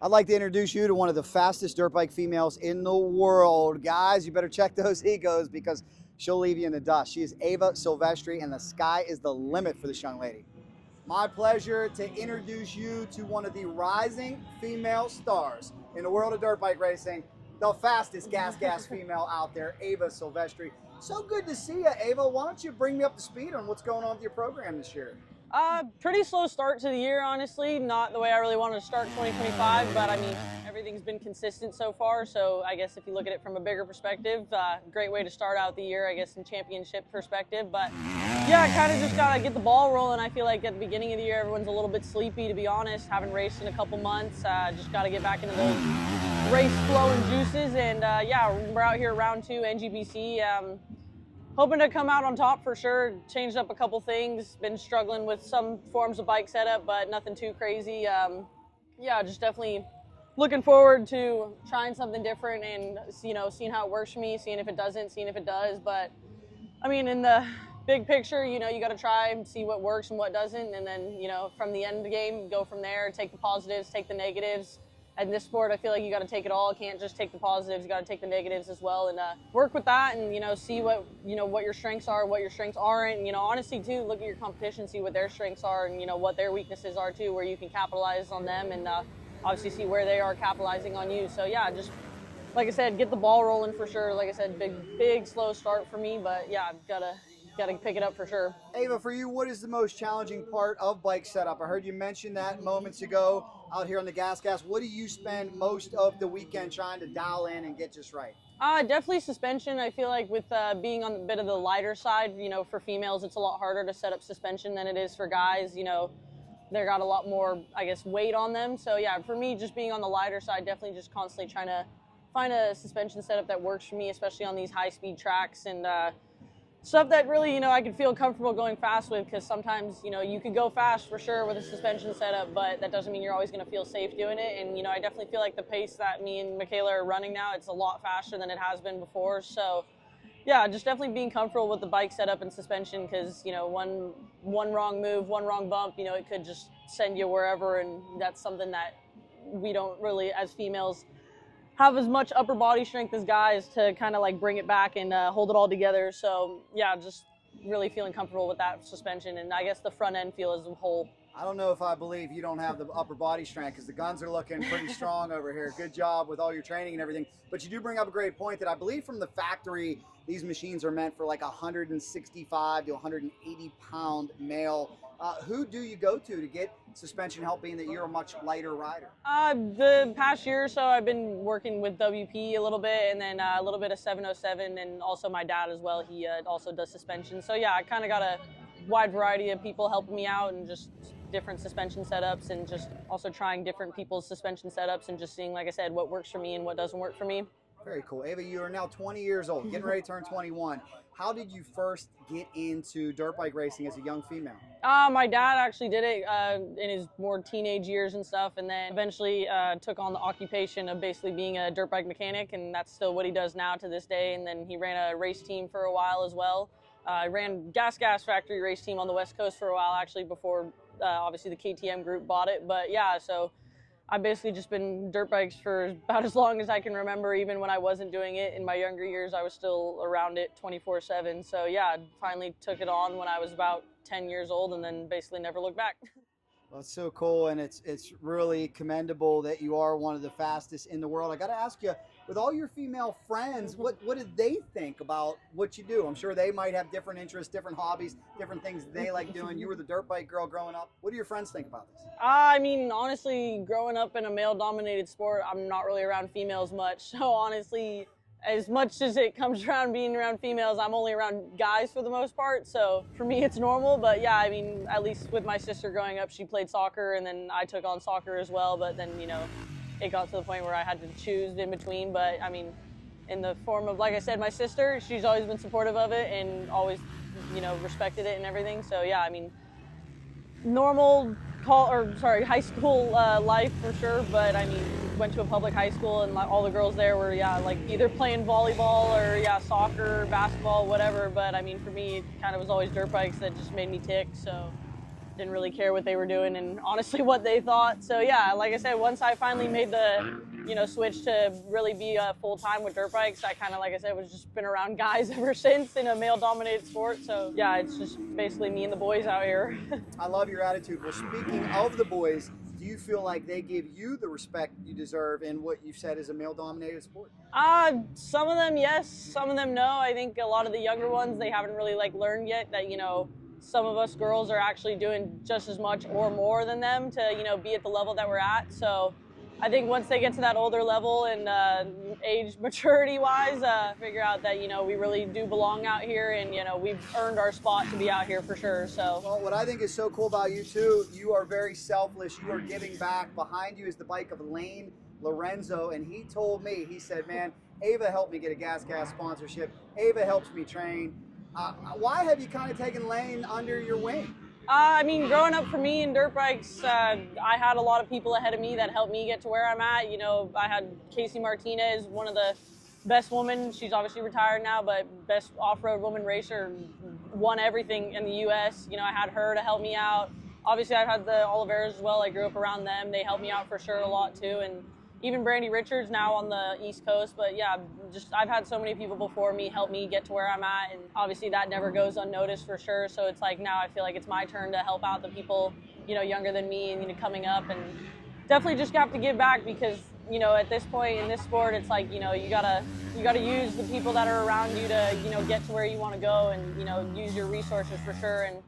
I'd like to introduce you to one of the fastest dirt bike females in the world. Guys, you better check those egos because she'll leave you in the dust. She is Ava Silvestri, and the sky is the limit for this young lady. My pleasure to introduce you to one of the rising female stars in the world of dirt bike racing, the fastest gas female out there, Ava Silvestri. So good to see you, Ava. Why don't you bring me up to speed on what's going on with your program this year? Pretty slow start to the year, honestly. Not the way I really wanted to start 2025, but I mean, everything's been consistent so far. So I guess if you look at it from a bigger perspective, great way to start out the year, I guess, in championship perspective. But yeah, kind of just got to get the ball rolling. I feel like at the beginning of the year, everyone's a little bit sleepy, to be honest. Haven't raced in a couple months. Just got to get back into those race flow and juices. And yeah, we're out here round 2, NGPC. Hoping to come out on top for sure. Changed up a couple things. Been struggling with some forms of bike setup, but nothing too crazy. Yeah, just definitely looking forward to trying something different and, you know, seeing how it works for me, seeing if it doesn't, seeing if it does. But I mean, in the big picture, you know, you got to try and see what works and what doesn't. And then, you know, from the end of the game, go from there, take the positives, take the negatives. In this sport, I feel like you got to take it all. You can't just take the positives. You got to take the negatives as well, and work with that, and you know, see what your strengths are, what your strengths aren't. And, you know, honestly too, look at your competition, see what their strengths are, and you know what their weaknesses are too, where you can capitalize on them, and obviously see where they are capitalizing on you. So yeah, just like I said, get the ball rolling for sure. Like I said, big slow start for me, but yeah, gotta pick it up for sure. Ava, for you, what is the most challenging part of bike setup? I heard you mention that moments ago out here on the gas. What do you spend most of the weekend trying to dial in and get just right? Definitely suspension. I feel like with being on a bit of the lighter side, you know, for females, it's a lot harder to set up suspension than it is for guys. You know, they got a lot more, I guess, weight on them. So yeah, for me, just being on the lighter side, definitely just constantly trying to find a suspension setup that works for me, especially on these high-speed tracks, and stuff that really, you know, I could feel comfortable going fast with, because sometimes, you know, you could go fast for sure with a suspension setup, but that doesn't mean you're always going to feel safe doing it. And, you know, I definitely feel like the pace that me and Michaela are running now, it's a lot faster than it has been before. So, yeah, just definitely being comfortable with the bike setup and suspension, because, you know, one wrong move, one wrong bump, you know, it could just send you wherever, and that's something that we don't really, as females, have as much upper body strength as guys to kind of like bring it back and hold it all together. So yeah, just really feeling comfortable with that suspension, and I guess the front end feel as a whole. I don't know if I believe you don't have the upper body strength, because the guns are looking pretty strong over here. Good job with all your training and everything. But you do bring up a great point that I believe from the factory, these machines are meant for like 165 to 180 pound male. Who do you go to get suspension help, being that you're a much lighter rider? The past year or so, I've been working with WP a little bit, and then a little bit of 707, and also my dad as well. He also does suspension. So yeah, I kind of got a wide variety of people helping me out, and just different suspension setups, and just also trying different people's suspension setups, and just seeing, like I said, what works for me and what doesn't work for me. Very cool. Ava, you are now 20 years old, getting ready to turn 21. How did you first get into dirt bike racing as a young female? My dad actually did it in his more teenage years and stuff, and then eventually took on the occupation of basically being a dirt bike mechanic, and that's still what he does now to this day. And then he ran a race team for a while as well. I ran gas factory race team on the West Coast for a while, actually, before obviously the KTM group bought it. But yeah, so I've basically just been dirt bikes for about as long as I can remember. Even when I wasn't doing it in my younger years, I was still around it 24/7. So yeah, I finally took it on when I was about 10 years old, and then basically never looked back. Well, it's so cool, and it's really commendable that you are one of the fastest in the world. I got to ask you, with all your female friends, what did they think about what you do? I'm sure they might have different interests, different hobbies, different things they like doing. You were the dirt bike girl growing up. What do your friends think about this? I mean, honestly, growing up in a male-dominated sport, I'm not really around females much. So honestly, as much as it comes around being around females, I'm only around guys for the most part. So for me, it's normal. But yeah, I mean, at least with my sister growing up, she played soccer, and then I took on soccer as well. But then, you know, it got to the point where I had to choose in between. But I mean, in the form of, like I said, my sister, she's always been supportive of it and always, you know, respected it and everything. So yeah, I mean, normal high school life for sure. But I mean, went to a public high school, and all the girls there were, yeah, like either playing volleyball or, yeah, soccer, basketball, whatever. But I mean, for me, it kind of was always dirt bikes that just made me tick. So didn't really care what they were doing and honestly what they thought. So yeah, like I said, once I finally made the switch to really be full-time with dirt bikes, I kind of, like I said, was just been around guys ever since in a male-dominated sport. So yeah, it's just basically me and the boys out here. I love your attitude. Well, speaking of the boys, do you feel like they give you the respect you deserve in what you said is a male-dominated sport? Some of them yes, some of them no. I think a lot of the younger ones, they haven't really learned yet that some of us girls are actually doing just as much or more than them to be at the level that we're at. So I think once they get to that older level and age maturity wise, figure out that we really do belong out here, and we've earned our spot to be out here for sure. So well, what I think is so cool about you too, you are very selfless. You are giving back. Behind you is the bike of Lane Lorenzo, and he told me, he said, man, Ava helped me get a gas sponsorship. Ava helps me train. Why have you kind of taken Lane under your wing? I mean, growing up for me in dirt bikes, I had a lot of people ahead of me that helped me get to where I'm at. I had Casey Martinez, one of the best women. She's obviously retired now, but best off-road woman racer, won everything in the U.S. I had her to help me out. Obviously, I've had the Oliveras as well. I grew up around them. They helped me out for sure a lot too. And even Brandy Richards now on the East Coast. But yeah, I've had so many people before me help me get to where I'm at, and obviously that never goes unnoticed for sure. So it's now I feel like it's my turn to help out the people younger than me and coming up, and definitely just have to give back because at this point in this sport, it's you gotta use the people that are around you to get to where you want to go, and use your resources for sure. And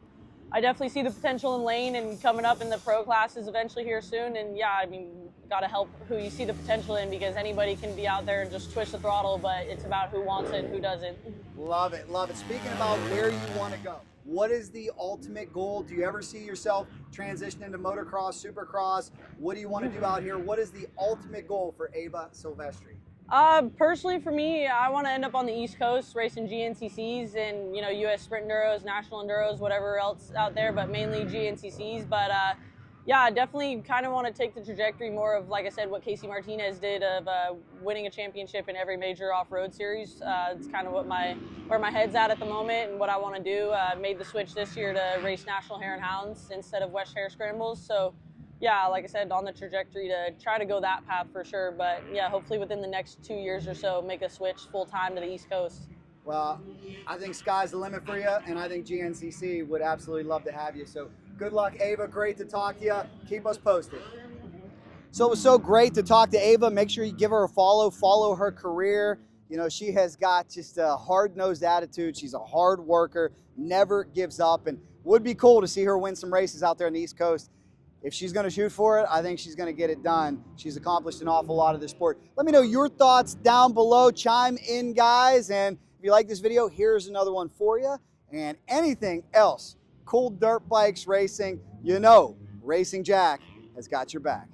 I definitely see the potential in Lane and coming up in the pro classes eventually here soon. And yeah, I mean, got to help who you see the potential in, because anybody can be out there and just twist the throttle, but it's about who wants it and who doesn't. Love it, love it. Speaking about where you want to go, what is the ultimate goal? Do you ever see yourself transition into motocross, supercross? What do you want to do out here? What is the ultimate goal for Ava Silvestri? Personally for me, I want to end up on the East Coast racing GNCCs and, US Sprint Enduros, National Enduros, whatever else out there, but mainly GNCCs. But yeah, I definitely kind of want to take the trajectory more of, like I said, what Casey Martinez did of winning a championship in every major off-road series. It's kind of where my head's at the moment and what I want to do. I made the switch this year to race National Hare and Hounds instead of West Hare Scrambles. So yeah, like I said, on the trajectory to try to go that path for sure. But yeah, hopefully within the next 2 years or so, make a switch full-time to the East Coast. Well, I think sky's the limit for you, and I think GNCC would absolutely love to have you. So good luck, Ava. Great to talk to you. Keep us posted. So it was so great to talk to Ava. Make sure you give her a follow her career. She has got just a hard-nosed attitude. She's a hard worker, never gives up, and would be cool to see her win some races out there on the East Coast. If she's going to shoot for it, I think she's going to get it done. She's accomplished an awful lot of the sport. Let me know your thoughts down below. Chime in, guys. And if you like this video, here's another one for you. And anything else, cool dirt bikes racing, Racing Jack has got your back.